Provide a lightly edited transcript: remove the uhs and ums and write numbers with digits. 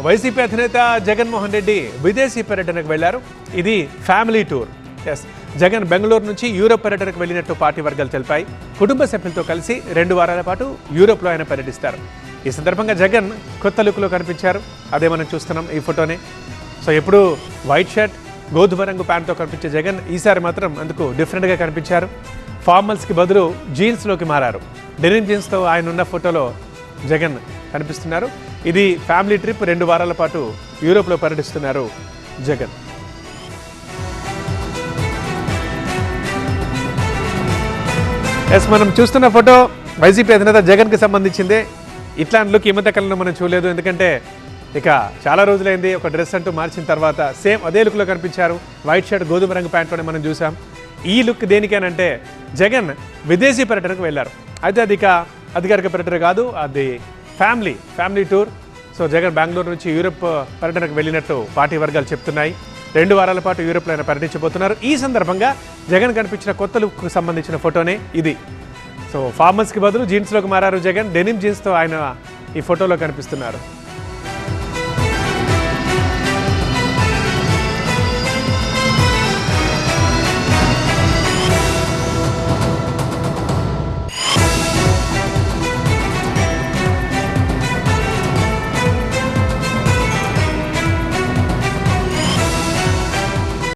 YCP అధినేత జగన్మోహన్ రెడ్డి విదేశీ పర్యటనకు వెళ్లారు. ఇది ఫ్యామిలీ టూర్. జగన్ బెంగళూరు నుంచి యూరోప్ పర్యటనకు వెళ్ళినట్టు పార్టీ వర్గాలు తెలిపాయి. కుటుంబ సభ్యులతో కలిసి 2 వారాల పాటు యూరోప్లో ఆయన పర్యటిస్తారు. ఈ సందర్భంగా జగన్ కొత్త లుక్లో కనిపించారు. అదే మనం చూస్తున్నాం ఈ ఫోటోనే. సో ఎప్పుడు వైట్ షర్ట్, గోధుమ రంగు ప్యాంట్తో కనిపించే జగన్ ఈసారి మాత్రం అందుకు డిఫరెంట్గా కనిపించారు. ఫార్మల్స్కి బదులు జీన్స్లోకి మారారు. డెనిమ్ జీన్స్తో ఆయన ఉన్న ఫోటోలో జగన్ కనిపిస్తున్నారు. ఇది ఫ్యామిలీ ట్రిప్. 2 వారాల పాటు యూరోప్లో పర్యటిస్తున్నారు జగన్. మనం చూస్తున్న ఫోటో వైసీపీ అధినేత జగన్కి సంబంధించిందే. ఇట్లాంటి లుక్ ఈ మధ్య కాలంలో మనం చూడలేదు. ఎందుకంటే ఇక చాలా రోజులైంది ఒక డ్రెస్ అంటూ మార్చిన తర్వాత సేమ్ అదే లుక్లో కనిపించారు. వైట్ షర్ట్, గోధుమ రంగు ప్యాంట్లోనే మనం చూసాం. ఈ లుక్ దేనికేనంటే జగన్ విదేశీ పర్యటనకు వెళ్ళారు. అయితే అది ఇక అధికారిక పర్యటన కాదు, అది family tour. So Jagan Bengaluru నుంచి యూరోప్ పర్యటనకు వెళ్ళినట్టు పార్టీ వర్గాలు చెప్తున్నాయి. 2 వారాల పాటు యూరోప్లో ఆయన పర్యటించబోతున్నారు. ఈ సందర్భంగా జగన్ కనిపించిన కొత్త లుక్కు సంబంధించిన ఫోటోనే ఇది. సో ఫార్మల్స్కి బదులు జీన్స్లోకి మారారు జగన్. డెనిమ్ జీన్స్తో ఆయన ఈ ఫోటోలో కనిపిస్తున్నారు.